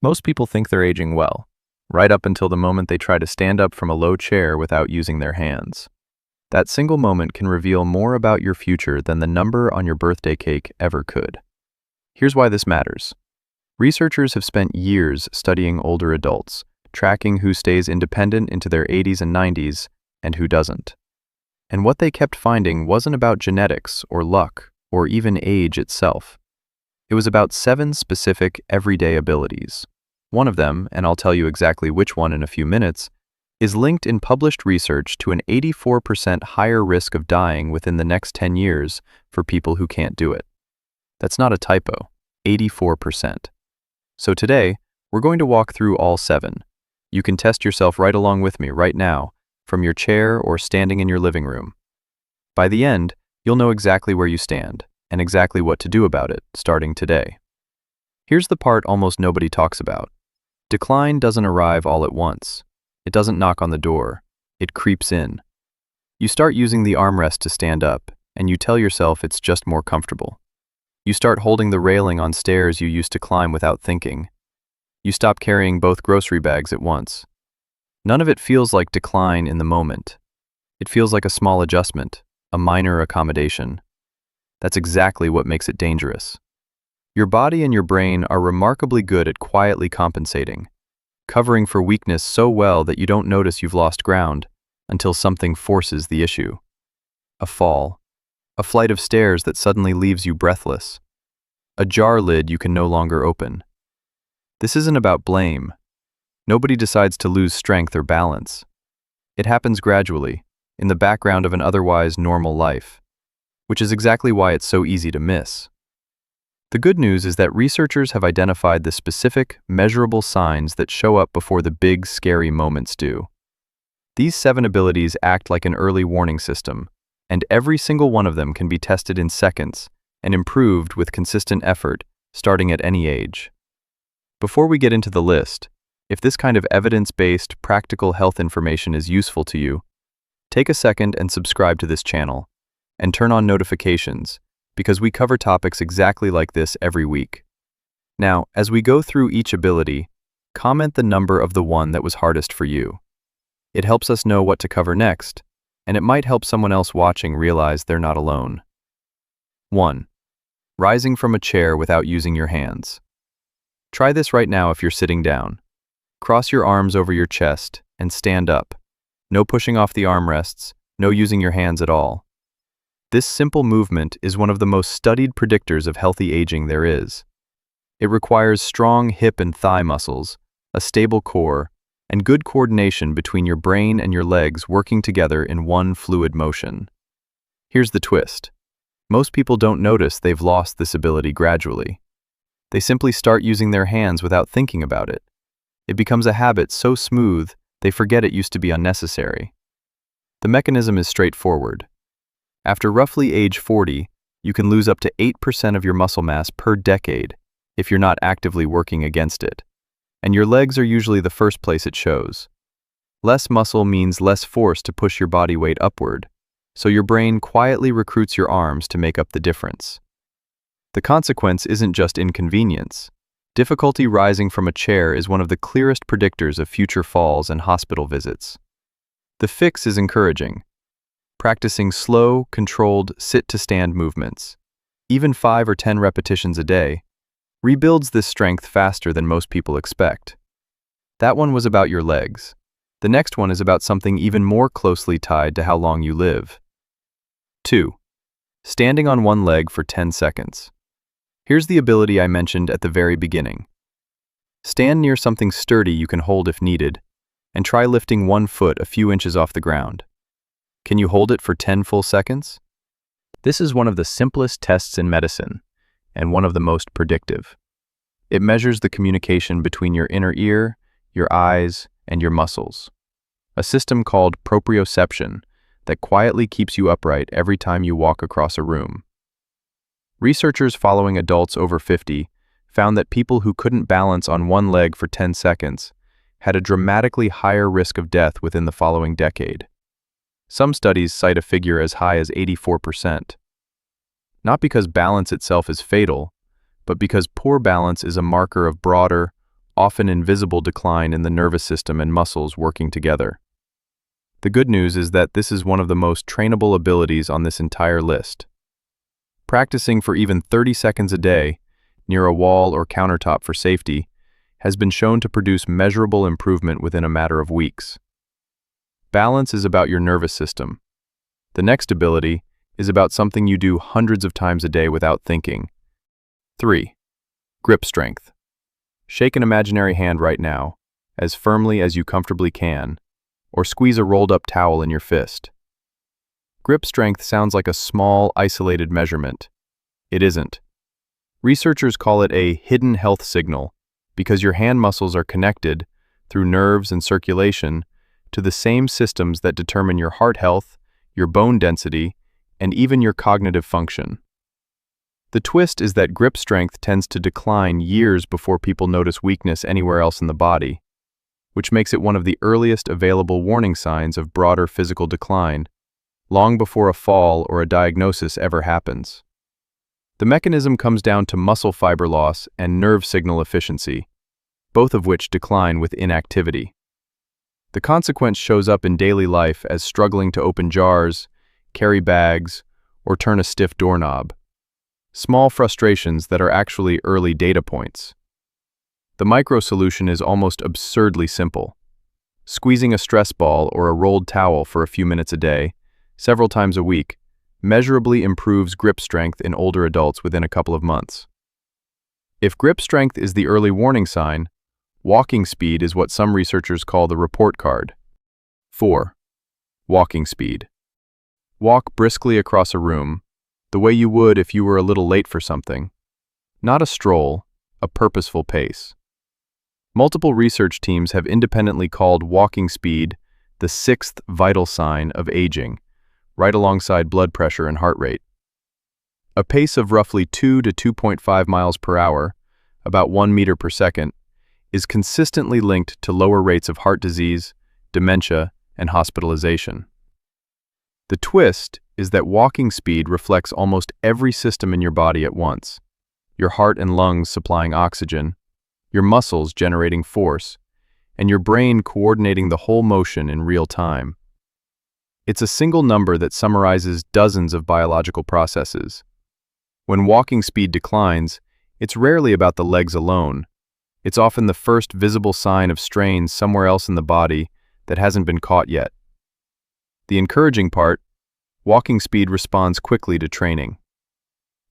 Most people think they're aging well, right up until the moment they try to stand up from a low chair without using their hands. That single moment can reveal more about your future than the number on your birthday cake ever could. Here's why this matters. Researchers have spent years studying older adults, tracking who stays independent into their 80s and 90s and who doesn't. And what they kept finding wasn't about genetics or luck or even age itself. It was about 7 specific everyday abilities. One of them, and I'll tell you exactly which one in a few minutes, is linked in published research to an 84% higher risk of dying within the next 10 years for people who can't do it. That's not a typo, 84%. So today, we're going to walk through all 7. You can test yourself right along with me right now, from your chair or standing in your living room. By the end, you'll know exactly where you stand and exactly what to do about it, starting today. Here's the part almost nobody talks about. Decline doesn't arrive all at once. It doesn't knock on the door. It creeps in. You start using the armrest to stand up, and you tell yourself it's just more comfortable. You start holding the railing on stairs you used to climb without thinking. You stop carrying both grocery bags at once. None of it feels like decline in the moment. It feels like a small adjustment, a minor accommodation. That's exactly what makes it dangerous. Your body and your brain are remarkably good at quietly compensating, covering for weakness so well that you don't notice you've lost ground until something forces the issue. A fall, a flight of stairs that suddenly leaves you breathless, a jar lid you can no longer open. This isn't about blame. Nobody decides to lose strength or balance. It happens gradually, in the background of an otherwise normal life, which is exactly why it's so easy to miss. The good news is that researchers have identified the specific, measurable signs that show up before the big, scary moments do. These 7 abilities act like an early warning system, and every single one of them can be tested in seconds and improved with consistent effort, starting at any age. Before we get into the list, if this kind of evidence-based, practical health information is useful to you, take a second and subscribe to this channel, and turn on notifications, because we cover topics exactly like this every week. Now, as we go through each ability, comment the number of the one that was hardest for you. It helps us know what to cover next, and it might help someone else watching realize they're not alone. 1. Rising from a chair without using your hands. Try this right now if you're sitting down. Cross your arms over your chest and stand up. No pushing off the armrests, no using your hands at all. This simple movement is one of the most studied predictors of healthy aging there is. It requires strong hip and thigh muscles, a stable core, and good coordination between your brain and your legs working together in one fluid motion. Here's the twist. Most people don't notice they've lost this ability gradually. They simply start using their hands without thinking about it. It becomes a habit so smooth, they forget it used to be unnecessary. The mechanism is straightforward. After roughly age 40, you can lose up to 8% of your muscle mass per decade if you're not actively working against it. And your legs are usually the first place it shows. Less muscle means less force to push your body weight upward, so your brain quietly recruits your arms to make up the difference. The consequence isn't just inconvenience. Difficulty rising from a chair is one of the clearest predictors of future falls and hospital visits. The fix is encouraging. Practicing slow, controlled sit-to-stand movements, even 5 or 10 repetitions a day, rebuilds this strength faster than most people expect. That one was about your legs. The next one is about something even more closely tied to how long you live. 2. Standing on one leg for 10 seconds. Here's the ability I mentioned at the very beginning. Stand near something sturdy you can hold if needed, and try lifting one foot a few inches off the ground. Can you hold it for 10 full seconds? This is one of the simplest tests in medicine, and one of the most predictive. It measures the communication between your inner ear, your eyes, and your muscles. A system called proprioception that quietly keeps you upright every time you walk across a room. Researchers following adults over 50 found that people who couldn't balance on one leg for 10 seconds had a dramatically higher risk of death within the following decade. Some studies cite a figure as high as 84%. Not because balance itself is fatal, but because poor balance is a marker of broader, often invisible decline in the nervous system and muscles working together. The good news is that this is one of the most trainable abilities on this entire list. Practicing for even 30 seconds a day, near a wall or countertop for safety, has been shown to produce measurable improvement within a matter of weeks. Balance is about your nervous system. The next ability is about something you do hundreds of times a day without thinking. 3. Grip strength. Shake an imaginary hand right now, as firmly as you comfortably can, or squeeze a rolled-up towel in your fist. Grip strength sounds like a small, isolated measurement. It isn't. Researchers call it a hidden health signal because your hand muscles are connected, through nerves and circulation, to the same systems that determine your heart health, your bone density, and even your cognitive function. The twist is that grip strength tends to decline years before people notice weakness anywhere else in the body, which makes it one of the earliest available warning signs of broader physical decline, long before a fall or a diagnosis ever happens. The mechanism comes down to muscle fiber loss and nerve signal efficiency, both of which decline with inactivity. The consequence shows up in daily life as struggling to open jars, carry bags, or turn a stiff doorknob. Small frustrations that are actually early data points. The micro-solution is almost absurdly simple. Squeezing a stress ball or a rolled towel for a few minutes a day, several times a week, measurably improves grip strength in older adults within a couple of months. If grip strength is the early warning sign, walking speed is what some researchers call the report card. 4. Walking speed. Walk briskly across a room, the way you would if you were a little late for something. Not a stroll, a purposeful pace. Multiple research teams have independently called walking speed the sixth vital sign of aging, right alongside blood pressure and heart rate. A pace of roughly 2 to 2.5 miles per hour, about 1 meter per second, is consistently linked to lower rates of heart disease, dementia, and hospitalization. The twist is that walking speed reflects almost every system in your body at once. Your heart and lungs supplying oxygen, your muscles generating force, and your brain coordinating the whole motion in real time. It's a single number that summarizes dozens of biological processes. When walking speed declines, it's rarely about the legs alone. It's often the first visible sign of strain somewhere else in the body that hasn't been caught yet. The encouraging part, walking speed responds quickly to training.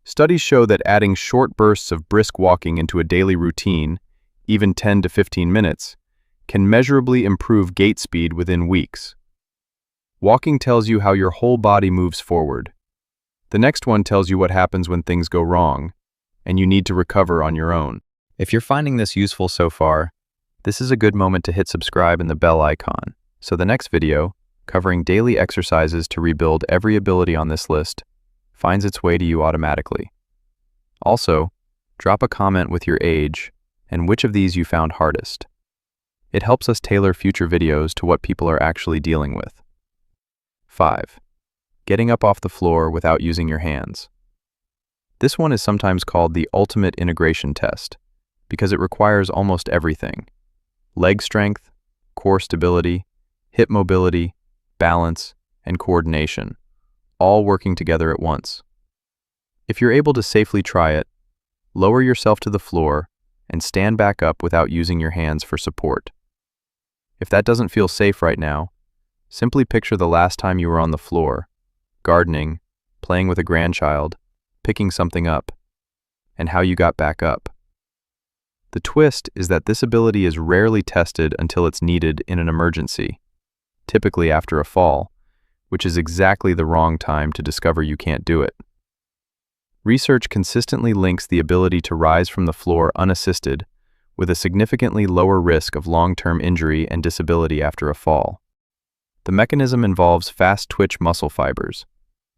Studies show that adding short bursts of brisk walking into a daily routine, even 10 to 15 minutes, can measurably improve gait speed within weeks. Walking tells you how your whole body moves forward. The next one tells you what happens when things go wrong, and you need to recover on your own. If you're finding this useful so far, this is a good moment to hit subscribe and the bell icon, so the next video, covering daily exercises to rebuild every ability on this list, finds its way to you automatically. Also, drop a comment with your age and which of these you found hardest. It helps us tailor future videos to what people are actually dealing with. 5. Getting up off the floor without using your hands. This one is sometimes called the ultimate integration test because it requires almost everything: leg strength, core stability, hip mobility, balance, and coordination, all working together at once. If you're able to safely try it, lower yourself to the floor and stand back up without using your hands for support. If that doesn't feel safe right now, simply picture the last time you were on the floor, gardening, playing with a grandchild, picking something up, and how you got back up. The twist is that this ability is rarely tested until it's needed in an emergency, typically after a fall, which is exactly the wrong time to discover you can't do it. Research consistently links the ability to rise from the floor unassisted with a significantly lower risk of long-term injury and disability after a fall. The mechanism involves fast-twitch muscle fibers,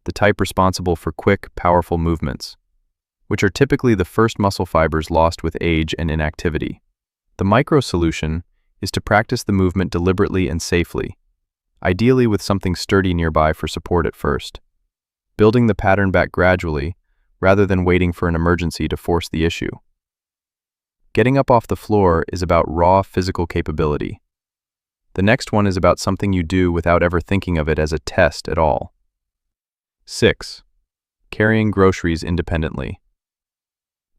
the type responsible for quick, powerful movements, which are typically the first muscle fibers lost with age and inactivity. The micro-solution is to practice the movement deliberately and safely, ideally with something sturdy nearby for support at first, building the pattern back gradually rather than waiting for an emergency to force the issue. Getting up off the floor is about raw physical capability. The next one is about something you do without ever thinking of it as a test at all. 6. Carrying groceries independently.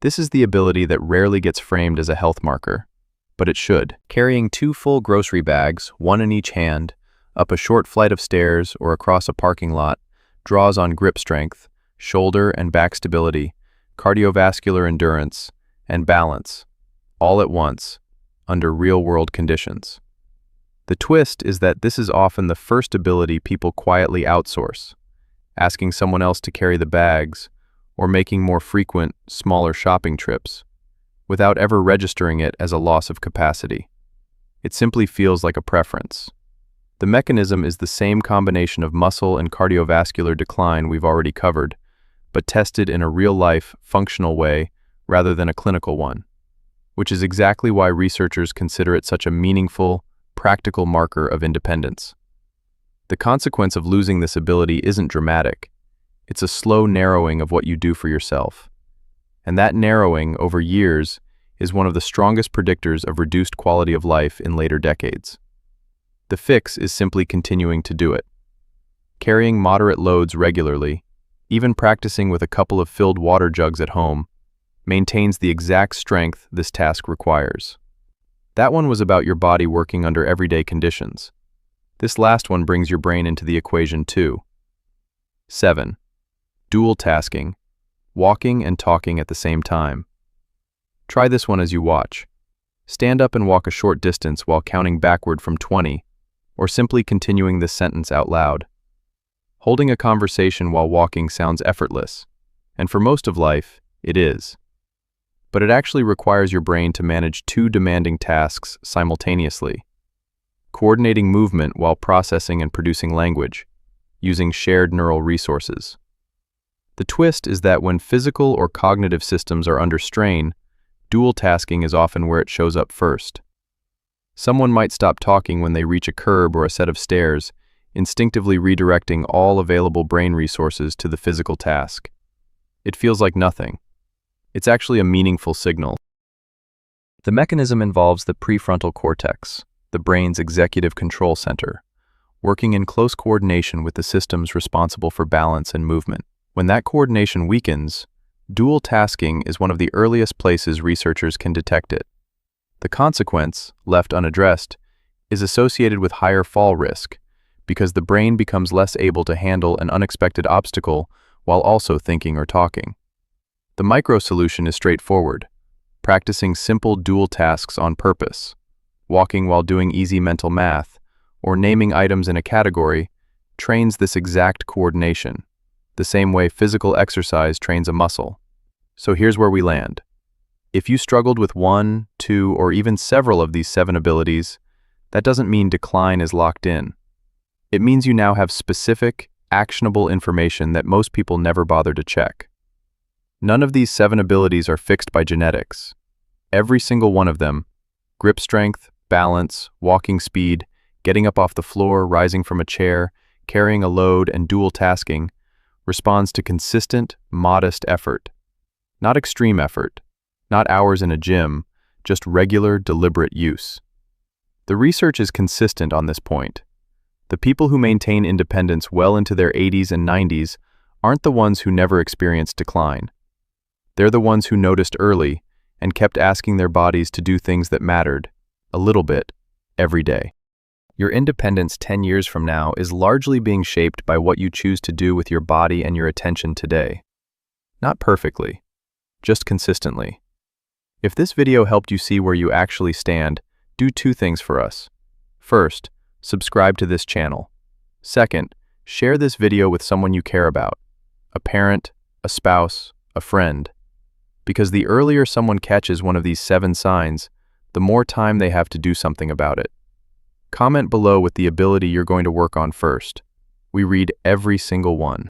This is the ability that rarely gets framed as a health marker, but it should. Carrying 2 full grocery bags, one in each hand, up a short flight of stairs or across a parking lot draws on grip strength, shoulder and back stability, cardiovascular endurance, and balance, all at once, under real-world conditions. The twist is that this is often the first ability people quietly outsource, asking someone else to carry the bags or making more frequent, smaller shopping trips, without ever registering it as a loss of capacity. It simply feels like a preference. The mechanism is the same combination of muscle and cardiovascular decline we've already covered, but tested in a real-life, functional way rather than a clinical one, which is exactly why researchers consider it such a meaningful, practical marker of independence. The consequence of losing this ability isn't dramatic. It's a slow narrowing of what you do for yourself. And that narrowing over years is one of the strongest predictors of reduced quality of life in later decades. The fix is simply continuing to do it. Carrying moderate loads regularly, even practicing with a couple of filled water jugs at home, maintains the exact strength this task requires. That one was about your body working under everyday conditions. This last one brings your brain into the equation too. 7. Dual tasking, walking and talking at the same time. Try this one as you watch. Stand up and walk a short distance while counting backward from 20, or simply continuing this sentence out loud. Holding a conversation while walking sounds effortless, and for most of life, it is. But it actually requires your brain to manage 2 demanding tasks simultaneously. Coordinating movement while processing and producing language, using shared neural resources. The twist is that when physical or cognitive systems are under strain, dual tasking is often where it shows up first. Someone might stop talking when they reach a curb or a set of stairs, instinctively redirecting all available brain resources to the physical task. It feels like nothing. It's actually a meaningful signal. The mechanism involves the prefrontal cortex, the brain's executive control center, working in close coordination with the systems responsible for balance and movement. When that coordination weakens, dual tasking is one of the earliest places researchers can detect it. The consequence, left unaddressed, is associated with higher fall risk, because the brain becomes less able to handle an unexpected obstacle while also thinking or talking. The micro-solution is straightforward: practicing simple dual tasks on purpose, walking while doing easy mental math, or naming items in a category, trains this exact coordination, the same way physical exercise trains a muscle. So here's where we land. If you struggled with 1, 2, or even several of these 7 abilities, that doesn't mean decline is locked in. It means you now have specific, actionable information that most people never bother to check. None of these 7 abilities are fixed by genetics. Every single one of them, grip strength, balance, walking speed, getting up off the floor, rising from a chair, carrying a load, and dual tasking, responds to consistent, modest effort. Not extreme effort, not hours in a gym, just regular, deliberate use. The research is consistent on this point. The people who maintain independence well into their 80s and 90s aren't the ones who never experienced decline. They're the ones who noticed early and kept asking their bodies to do things that mattered, a little bit, every day. Your independence 10 years from now is largely being shaped by what you choose to do with your body and your attention today. Not perfectly, just consistently. If this video helped you see where you actually stand, do 2 things for us. First, subscribe to this channel. Second, share this video with someone you care about, a parent, a spouse, a friend. Because the earlier someone catches one of these 7 signs, the more time they have to do something about it. Comment below with the ability you're going to work on first. We read every single one.